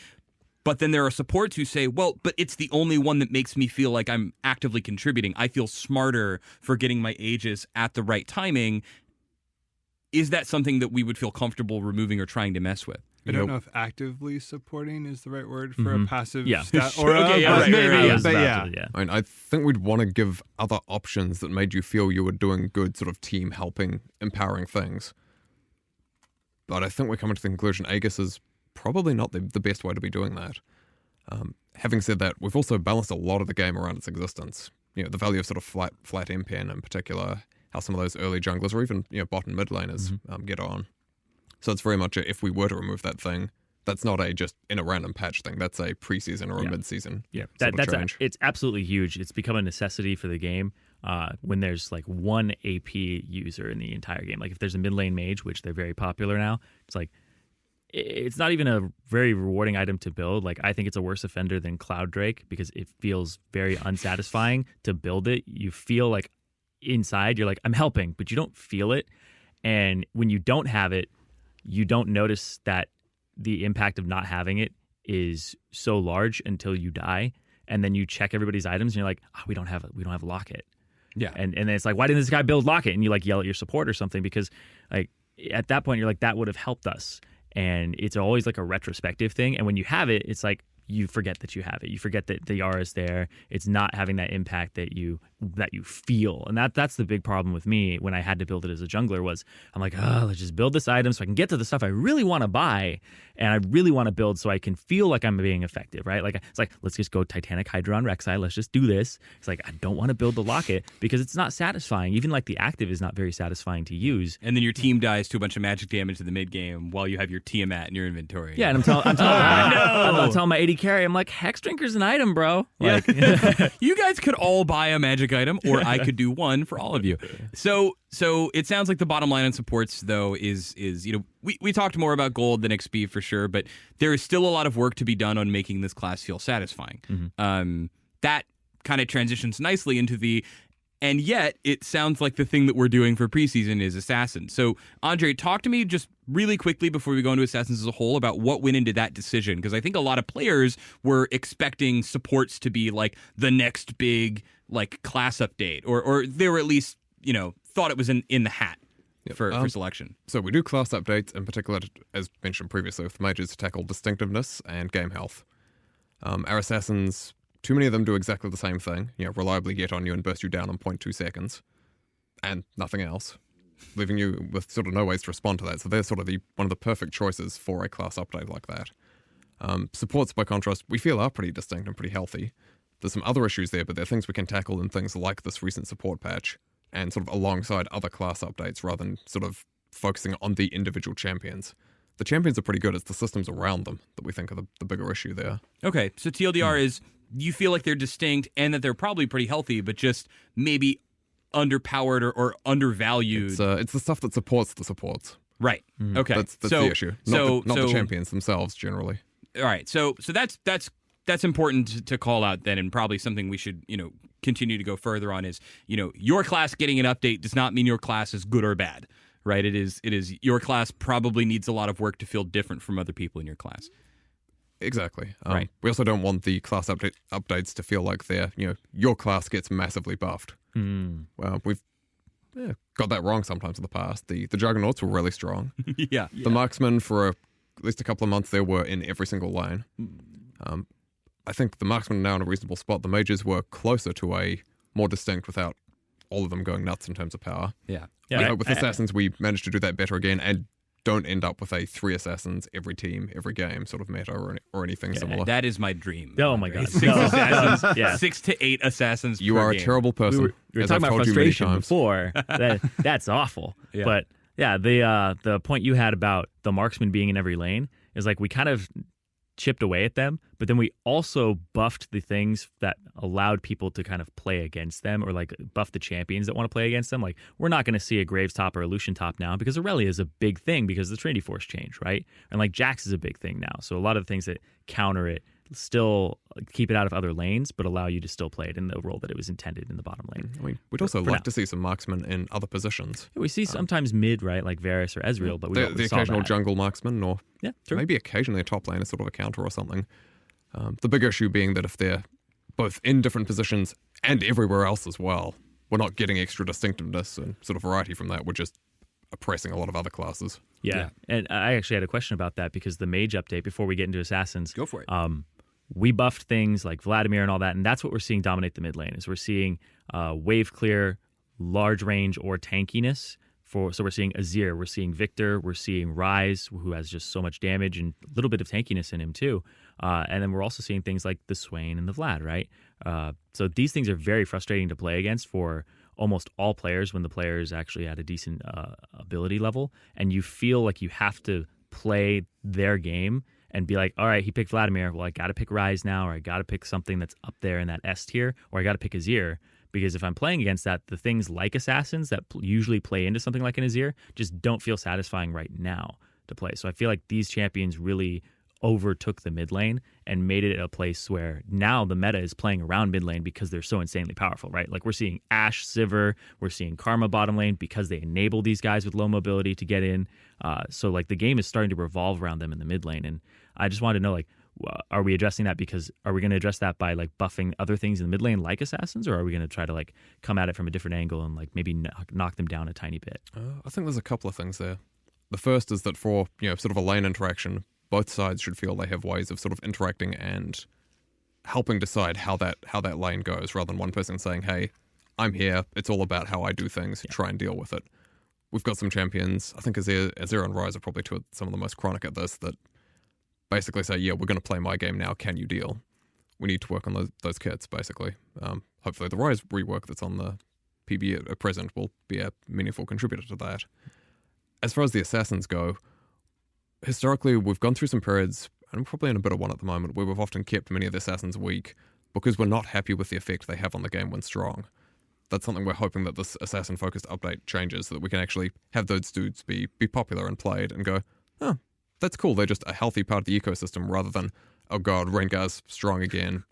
But then there are supports who say, well, but it's the only one that makes me feel like I'm actively contributing. I feel smarter for getting my Aegis at the right timing. Is that something that we would feel comfortable removing or trying to mess with? I don't know if actively supporting is the right word for a passive stat. Sure. Okay, yeah, right, maybe, right. but yeah. I mean, I think we'd want to give other options that made you feel you were doing good sort of team helping, empowering things. But I think we're coming to the conclusion Aegis is probably not the best way to be doing that. Having said that, we've also balanced a lot of the game around its existence. The value of sort of flat MPN in particular, how some of those early junglers or even bot and mid laners get on. So it's very much if we were to remove that thing, that's not a just in a random patch thing. That's a preseason or a mid-season. Yeah, that's change. It's absolutely huge. It's become a necessity for the game when there's like one AP user in the entire game. Like if there's a mid lane mage, which they're very popular now, it's like it's not even a very rewarding item to build. Like I think it's a worse offender than Cloud Drake because it feels very unsatisfying to build it. You feel like inside you're like, I'm helping, but you don't feel it. And when you don't have it, you don't notice that the impact of not having it is so large until you die. And then you check everybody's items and you're like, we don't have Locket. Yeah. And then it's like, why didn't this guy build Locket? And you like yell at your support or something because like at that point you're like, that would have helped us. And it's always like a retrospective thing. And when you have it, it's like you forget that you have it. You forget that the Yara is there. It's not having that impact that you feel. And that's the big problem with me when I had to build it as a jungler was I'm like, let's just build this item so I can get to the stuff I really want to buy and I really want to build so I can feel like I'm being effective, right? Like it's like, let's just go Titanic Hydra on Rek'Sai. Let's just do this. It's like, I don't want to build the locket because it's not satisfying. Even like the active is not very satisfying to use. And then your team dies to a bunch of magic damage in the mid game while you have your Tiamat in your inventory. Yeah, and I'm telling my AD carry, I'm like, Hex Drinker's an item, bro. Like, You guys could all buy a magic item, or I could do one for all of you. So it sounds like the bottom line on supports, though, is we talked more about gold than XP for sure, but there is still a lot of work to be done on making this class feel satisfying. Mm-hmm. That kind of transitions nicely into and yet it sounds like the thing that we're doing for preseason is Assassins. So, Andrei, talk to me just really quickly before we go into Assassins as a whole about what went into that decision, because I think a lot of players were expecting supports to be like the next big like class update, or they were at least thought it was in the hat for selection. So we do class updates in particular, as mentioned previously, with mages to tackle distinctiveness and game health. Our assassins, too many of them do exactly the same thing, reliably get on you and burst you down in 0.2 seconds, and nothing else, leaving you with sort of no ways to respond to that. So they're sort of one of the perfect choices for a class update like that. Supports, by contrast, we feel are pretty distinct and pretty healthy. There's some other issues there, but they're things we can tackle in things like this recent support patch, and sort of alongside other class updates rather than sort of focusing on the individual champions. The champions are pretty good. It's the systems around them that we think are the bigger issue there. Okay, so TLDR is you feel like they're distinct and that they're probably pretty healthy, but just maybe underpowered or undervalued. It's the stuff that supports the supports. Right. Okay. That's the issue. Not the champions themselves generally. All right. So that's important to call out then, and probably something we should continue to go further on is your class getting an update does not mean your class is good or bad. Right. It is your class probably needs a lot of work to feel different from other people in your class. Exactly. Right. We also don't want the class updates to feel like your class gets massively buffed. Well, we've got that wrong sometimes in the past. The Juggernauts were really strong. Yeah. The Marksmen for at least a couple of months there were in every single lane. I think the Marksmen are now in a reasonable spot. The Mages were closer to a more distinct without all of them going nuts in terms of power. Yeah. With Assassins, we managed to do that better again and don't end up with a 3 Assassins every team, every game sort of meta or anything similar. That is my dream. Oh my God. 6 assassins, 6 to 8 assassins You per are game. a terrible person. We were talking about frustration before. That's awful. Yeah. But yeah, the point you had about the marksman being in every lane is like we kind of chipped away at them, but then we also buffed the things that allowed people to kind of play against them, or like buff the champions that want to play against them. Like we're not going to see a Graves top or a Lucian top now because Aurelia is a big thing because the Trinity Force changed, right? And like Jax is a big thing now. So a lot of the things that counter it still keep it out of other lanes, but allow you to still play it in the role that it was intended in the bottom lane. I mean, we'd also like to see some marksmen in other positions. Yeah, we see sometimes mid, right, like Varus or Ezreal, but we the occasional jungle marksman, or maybe occasionally a top lane as sort of a counter or something. The big issue being that if they're both in different positions and everywhere else as well, we're not getting extra distinctiveness and sort of variety from that. We're just oppressing a lot of other classes. Yeah. And I actually had a question about that because the mage update, before we get into Assassins, go for it. We buffed things like Vladimir and all that, and that's what we're seeing dominate the mid lane. Is we're seeing wave clear, large range, or tankiness. So we're seeing Azir, we're seeing Victor, we're seeing Ryze, who has just so much damage and a little bit of tankiness in him too. And then we're also seeing things like the Swain and the Vlad, right? So these things are very frustrating to play against for almost all players when the player is actually at a decent ability level, and you feel like you have to play their game and be like, all right, he picked Vladimir. Well, I got to pick Ryze now, or I got to pick something that's up there in that S tier, or I got to pick Azir. Because if I'm playing against that, the things like Assassins that usually play into something like an Azir just don't feel satisfying right now to play. So I feel like these champions really overtook the mid lane and made it a place where now the meta is playing around mid lane because they're so insanely powerful, right? Like we're seeing Ashe, Sivir, we're seeing Karma bottom lane because they enable these guys with low mobility to get in. So like the game is starting to revolve around them in the mid lane. And I just wanted to know, like, are we addressing that because are we going to address that by like buffing other things in the mid lane like Assassins, or are we going to try to like come at it from a different angle and like maybe knock them down a tiny bit? I think there's a couple of things there. The first is that for sort of a lane interaction, both sides should feel they have ways of sort of interacting and helping decide how that lane goes, rather than one person saying, hey, I'm here, it's all about how I do things, try and deal with it. We've got some champions, I think Azir and Ryze are probably some of the most chronic at this, that basically say, yeah, we're going to play my game now, can you deal? We need to work on those kits, basically. Hopefully the Ryze rework that's on the PB at present will be a meaningful contributor to that. As far as the assassins go, historically we've gone through some periods, and probably in a bit of one at the moment, where we've often kept many of the assassins weak because we're not happy with the effect they have on the game when strong. That's something we're hoping that this assassin-focused update changes, so that we can actually have those dudes be popular and played and go, oh, that's cool, they're just a healthy part of the ecosystem, rather than, oh god, Rengar's strong again.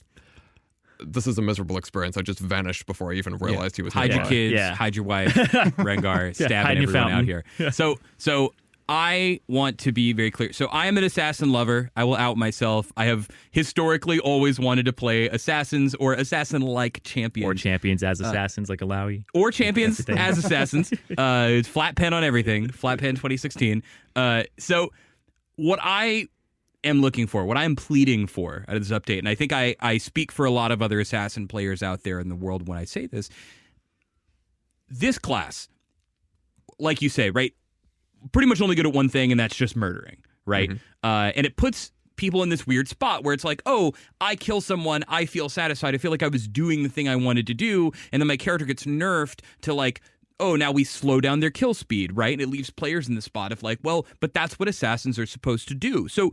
This is a miserable experience. I just vanished before I even realized he was hide your nearby. kids, hide your wife, Rengar, stabbing everyone out here. So I want to be very clear. So I am an assassin lover. I will out myself. I have historically always wanted to play assassins or assassin-like champions. Or champions as assassins like Alawi. Or champions as assassins. It's flat pen on everything. Flat pen 2016. So what I am looking for, what I'm pleading for out of this update, and I think I speak for a lot of other assassin players out there in the world when I say this class, like you say, right, pretty much only good at one thing, and that's just murdering, right? And it puts people in this weird spot where it's like, oh, I kill someone, I feel satisfied, I feel like I was doing the thing I wanted to do, and then my character gets nerfed to like, oh, now we slow down their kill speed, right? And it leaves players in the spot of like, well, but that's what assassins are supposed to do. So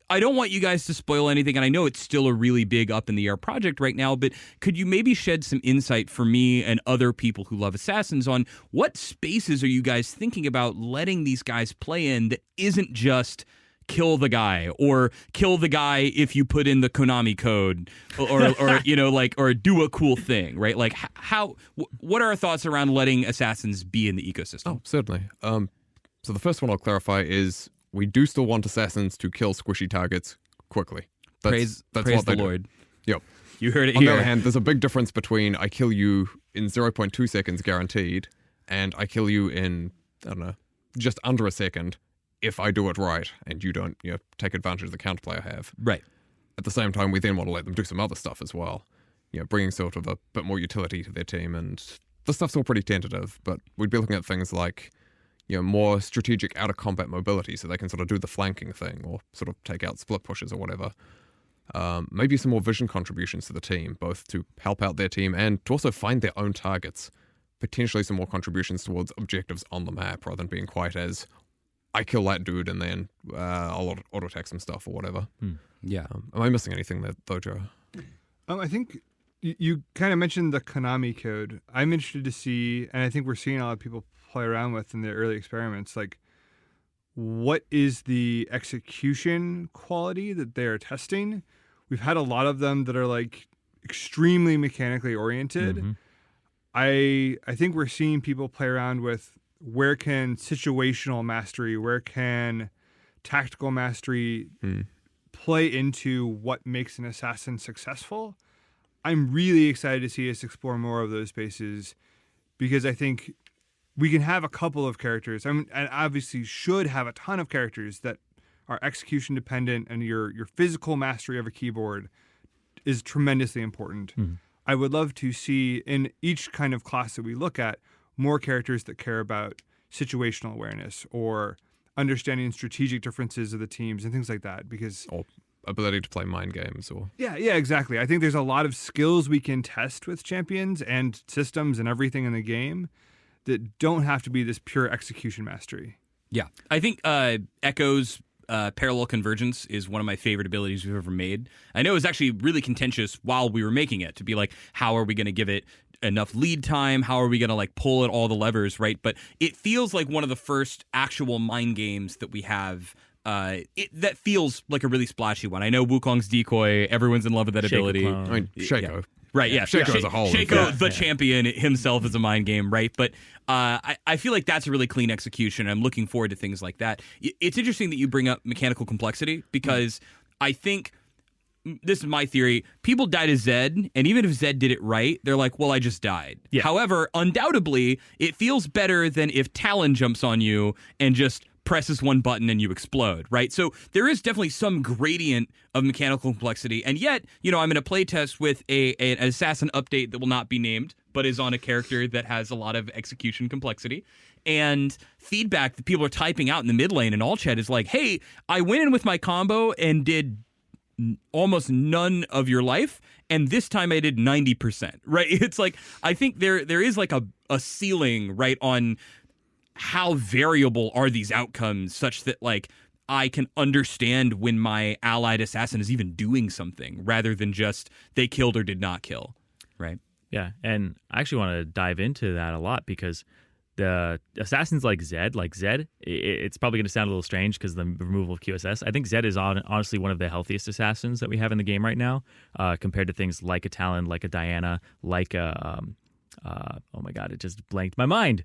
I don't want you guys to spoil anything, and I know it's still a really big up-in-the-air project right now, but could you maybe shed some insight for me and other people who love Assassins on what spaces are you guys thinking about letting these guys play in that isn't just kill the guy, or kill the guy if you put in the Konami code, or you know, like, or do a cool thing, right? Like, what are our thoughts around letting Assassins be in the ecosystem? Oh, certainly. So the first one I'll clarify is, we do still want assassins to kill squishy targets quickly. That's praise what they the Lord. Do. Yep. You heard it On here. the other hand, there's a big difference between I kill you in 0.2 seconds guaranteed, and I kill you in, I don't know, just under a second if I do it right and you don't, take advantage of the counterplay I have. Right. At the same time, we then want to let them do some other stuff as well. Bringing sort of a bit more utility to their team, and the stuff's all pretty tentative, but we'd be looking at things like more strategic out-of-combat mobility, so they can sort of do the flanking thing or sort of take out split pushes or whatever. Maybe some more vision contributions to the team, both to help out their team and to also find their own targets. Potentially some more contributions towards objectives on the map, rather than being quite as, I kill that dude and then I'll auto-attack some stuff or whatever. Yeah. Am I missing anything there, though, Joe? I think you kind of mentioned the Konami code. I'm interested to see, and I think we're seeing a lot of people play around with in the early experiments, like, what is the execution quality that they're testing? We've had a lot of them that are like extremely mechanically oriented. I think we're seeing people play around with where can situational mastery, where can tactical mastery play into what makes an assassin successful. I'm really excited to see us explore more of those spaces, because I think we can have a couple of characters, and obviously should have a ton of characters that are execution dependent, and your physical mastery of a keyboard is tremendously important. I would love to see in each kind of class that we look at more characters that care about situational awareness or understanding strategic differences of the teams and things like that, because Or ability to play mind games, or yeah, exactly. I think there's a lot of skills we can test with champions and systems and everything in the game that don't have to be this pure execution mastery. Yeah. I think Echo's parallel convergence is one of my favorite abilities we've ever made. I know it was actually really contentious while we were making it, to be like, how are we going to give it enough lead time? How are we going to like pull at all the levers, right? But it feels like one of the first actual mind games that we have that feels like a really splashy one. I know Wukong's decoy, everyone's in love with that ability. I mean, Shaco. Yeah. Right, yeah. Shaco as a whole. Shaco, the champion himself, is a mind game, right? But I feel like that's a really clean execution. I'm looking forward to things like that. It's interesting that you bring up mechanical complexity, because I think, this is my theory, people die to Zed, and even if Zed did it right, they're like, well, I just died. Yeah. However, undoubtedly, it feels better than if Talon jumps on you and just presses one button and you explode, right? So there is definitely some gradient of mechanical complexity. And yet, I'm in a playtest with an assassin update that will not be named, but is on a character that has a lot of execution complexity. And feedback that people are typing out in the mid lane and all chat is like, hey, I went in with my combo and did almost none of your life, and this time I did 90%, right? It's like, I think there is like a ceiling, right, on how variable are these outcomes, such that like I can understand when my allied assassin is even doing something rather than just they killed or did not kill, right? Yeah, and I actually want to dive into that a lot because the assassins like Zed, it's probably going to sound a little strange because the removal of QSS. I think Zed is honestly one of the healthiest assassins that we have in the game right now, compared to things like a Talon, like a Diana, like a oh my god, it just blanked my mind.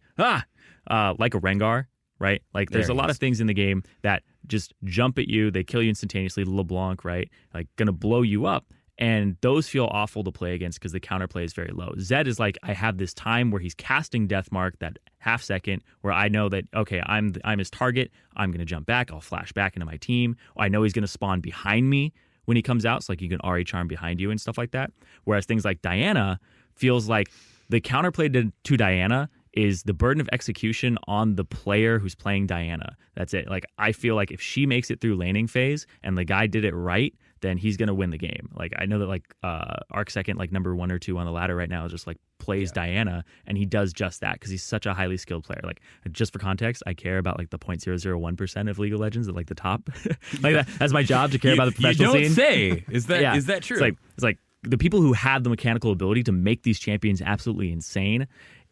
Like a Rengar, right? Like there's a lot of things in the game that just jump at you, they kill you instantaneously. LeBlanc, right? Like gonna blow you up. And those feel awful to play against because the counterplay is very low. Zed is like, I have this time where he's casting Deathmark, that half second, where I know that, okay, I'm his target. I'm going to jump back. I'll flash back into my team. I know he's going to spawn behind me when he comes out. So like you can RA charm behind you and stuff like that. Whereas things like Diana feels like the counterplay to Diana is the burden of execution on the player who's playing Diana. That's it. Like, I feel like if she makes it through laning phase and the guy did it right, then he's going to win the game. Like, I know that like Arc Second, like number 1 or 2 on the ladder right now, just like plays Diana, and he does just that because he's such a highly skilled player. Like, just for context, I care about like the 0.001% of League of Legends at like the top. Like that's my job, to care about the professional scene. You don't say. Is that true? It's like the people who have the mechanical ability to make these champions absolutely insane.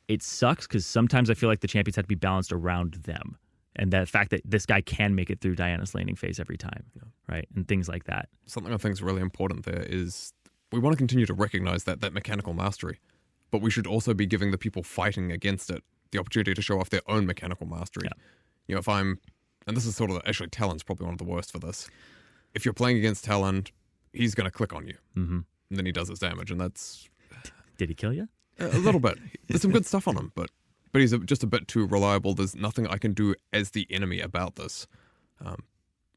It sucks because sometimes I feel like the champions have to be balanced around them. And the fact that this guy can make it through Diana's laning phase every time, right? And things like that. Something I think is really important there is we want to continue to recognize that mechanical mastery, but we should also be giving the people fighting against it the opportunity to show off their own mechanical mastery. Yeah. If I'm, and this is sort of, actually Talon's probably one of the worst for this. If you're playing against Talon, he's going to click on you. Mm-hmm. And then he does his damage, and that's... Did he kill you? A little bit. There's some good stuff on him, but he's just a bit too reliable. There's nothing I can do as the enemy about this.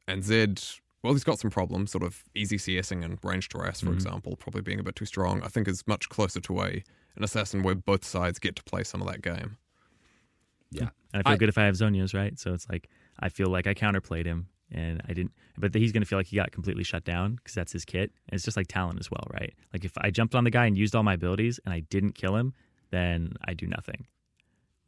And Zed, well, he's got some problems, sort of easy CSing and ranged harass, for example, probably being a bit too strong. I think is much closer to an assassin where both sides get to play some of that game. Yeah. And I feel good if I have Zonias, right? So it's like, I feel like I counterplayed him and I didn't, but he's going to feel like he got completely shut down because that's his kit. And it's just like Talon as well, right? Like if I jumped on the guy and used all my abilities and I didn't kill him, then I do nothing.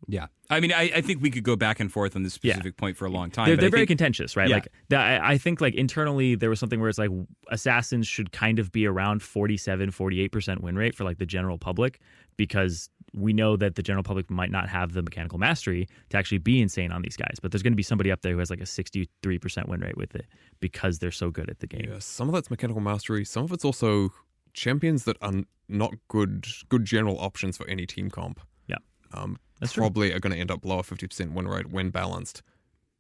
Yeah. I mean, I think we could go back and forth on this specific point for a long time. They're very contentious, right? Yeah. Like I think like internally there was something where it's like assassins should kind of be around 47-48% win rate for like the general public, because we know that the general public might not have the mechanical mastery to actually be insane on these guys. But there's going to be somebody up there who has like a 63% win rate with it because they're so good at the game. Yeah, some of that's mechanical mastery. Some of it's also champions that are not good general options for any team comp. Yeah. That's probably are going to end up lower 50% win rate when balanced,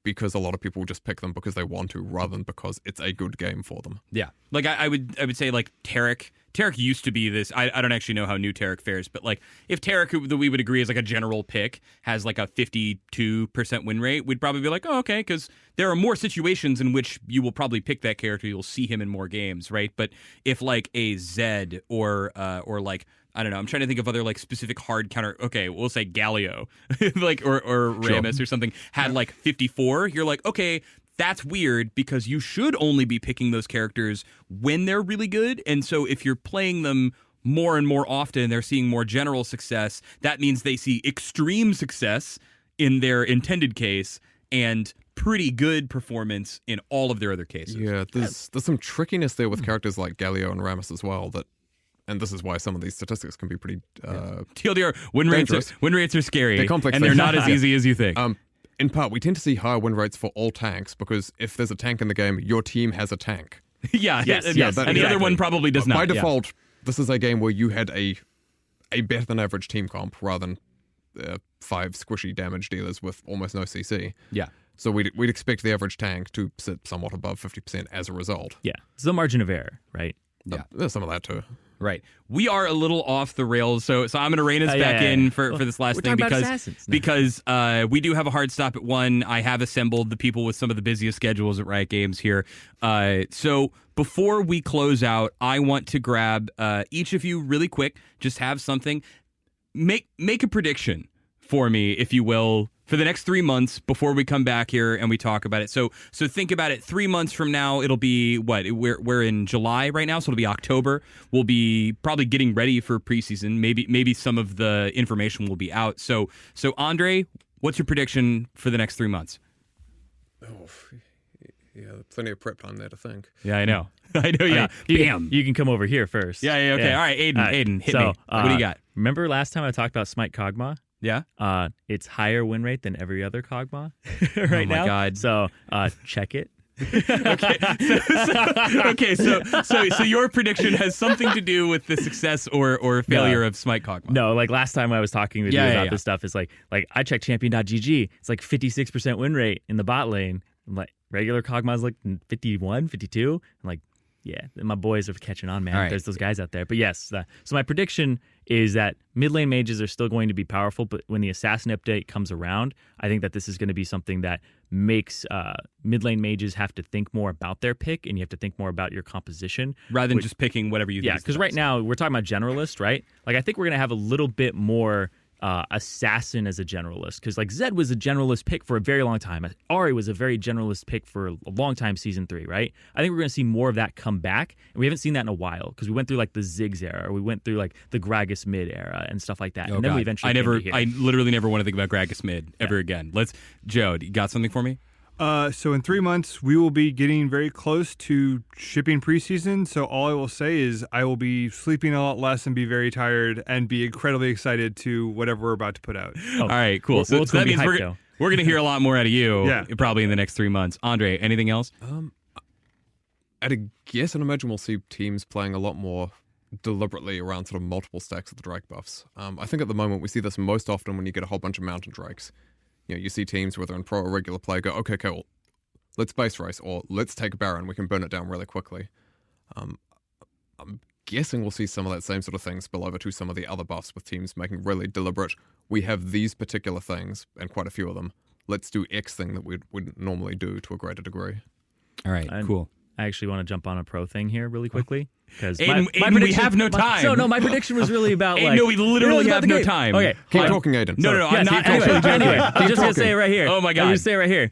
because a lot of people just pick them because they want to rather than because it's a good game for them. Yeah. Like I would say like Taric used to be this. I don't actually know how new Taric fares, but like if Taric, who we would agree is like a general pick, has like a 52% win rate, we'd probably be like, oh, okay, because there are more situations in which you will probably pick that character. You'll see him in more games, right? But if like a Zed or like, I don't know, I'm trying to think of other like specific hard counter. Okay, we'll say Galio, like or Rammus or something had like 54. You're like, okay, that's weird because you should only be picking those characters when they're really good. And so if you're playing them more and more often, they're seeing more general success. That means they see extreme success in their intended case and pretty good performance in all of their other cases. Yeah, there's some trickiness there with characters like Galio and Rammus as well that. And this is why some of these statistics can be pretty TLDR, win rates are scary. They're complex and things. They're not as easy as you think. In part, we tend to see higher win rates for all tanks because if there's a tank in the game, your team has a tank. Yes. And the other one probably does not. By default, this is a game where you had a better than average team comp rather than 5 squishy damage dealers with almost no CC. Yeah. So we'd expect the average tank to sit somewhat above 50% as a result. Yeah. It's the margin of error, right? There's some of that too. Right. We are a little off the rails, so I'm going to rein us back in for this last thing because we do have a hard stop at 1. I have assembled the people with some of the busiest schedules at Riot Games here. So before we close out, I want to grab each of you really quick, just have something. Make a prediction for me, if you will, for the next 3 months before we come back here and we talk about it. So think about it. 3 months from now, it'll be what? We're in July right now, so it'll be October. We'll be probably getting ready for preseason. Maybe some of the information will be out. So Andrei, what's your prediction for the next 3 months? Oh, yeah, plenty of prep time there to think. Yeah, I know. Yeah. Bam. You can come over here first. Yeah. Okay. All right, Aidan, hit me. What do you got? Remember last time I talked about Smite Kog'Maw? Yeah. It's higher win rate than every other Kog'Maw right now. Oh my God. So check it. So your prediction has something to do with the success or failure of Smite Kog'Maw. No, like last time I was talking with you about this stuff, it's like I checked champion.gg. It's like 56% win rate in the bot lane. I'm like regular Kog'Maw's like 51, 52. I'm like, yeah, my boys are catching on, man. Right. There's those guys out there. But yes, so my prediction is that mid lane mages are still going to be powerful, but when the assassin update comes around, I think that this is going to be something that makes mid lane mages have to think more about their pick, and you have to think more about your composition. Rather than just picking whatever you think. Yeah, because right now we're talking about generalist, right? Like I think we're going to have a little bit more assassin as a generalist, because like Zed was a generalist pick for a very long time. Ahri was a very generalist pick for a long time, season 3, right? I think we're going to see more of that come back, and we haven't seen that in a while because we went through like the Ziggs era, or we went through like the Gragas mid era and stuff like that. Oh, and then God. we eventually I literally never want to think about Gragas mid ever again. Joe, you got something for me? So in 3 months, we will be getting very close to shipping preseason. So all I will say is I will be sleeping a lot less and be very tired and be incredibly excited to whatever we're about to put out. All right, cool. So that means we're going to hear a lot more out of you probably in the next 3 months. Andrei, anything else? I'd guess and imagine we'll see teams playing a lot more deliberately around sort of multiple stacks of the Drake buffs. I think at the moment we see this most often when you get a whole bunch of Mountain Drakes. You know, you see teams, whether in pro or regular play, go, okay, cool, let's base race, or let's take Baron, we can burn it down really quickly. I'm guessing we'll see some of that same sort of thing spill over to some of the other buffs, with teams making really deliberate, we have these particular things, and quite a few of them, let's do X thing that we wouldn't normally do to a greater degree. All right, cool. I actually want to jump on a pro thing here really quickly. Because Aidan, we have no time. No, my prediction was really about no, we literally have no time. Okay, keep talking, Aidan. No, I'm not actually joking. Anyway, I'm just going to say it right here. Oh my God. I'm going to say it right here.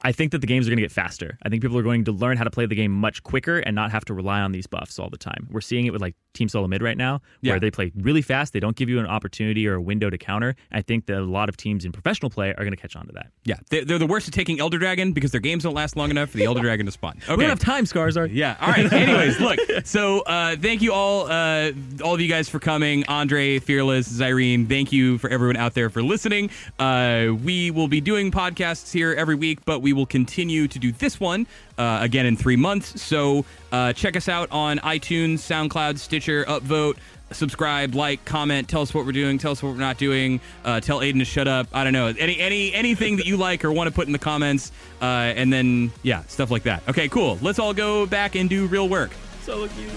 I think that the games are going to get faster. I think people are going to learn how to play the game much quicker and not have to rely on these buffs all the time. We're seeing it with like Team Solo Mid right now, where they play really fast. They don't give you an opportunity or a window to counter. I think that a lot of teams in professional play are going to catch on to that. Yeah, they're the worst at taking Elder Dragon because their games don't last long enough for the Elder Dragon to spawn. Okay. We don't have time, Skarsar. Yeah, all right. Anyways, look, so thank you all of you guys for coming. Andrei, Fearless, Zirene, thank you for everyone out there for listening. We will be doing podcasts here every week, but we will continue to do this one again in 3 months. So check us out on iTunes, SoundCloud, Stitcher, upvote, subscribe, like, comment, tell us what we're doing, tell us what we're not doing, tell Aidan to shut up. I don't know, anything that you like or want to put in the comments, and then stuff like that. Okay, cool. Let's all go back and do real work. So look you.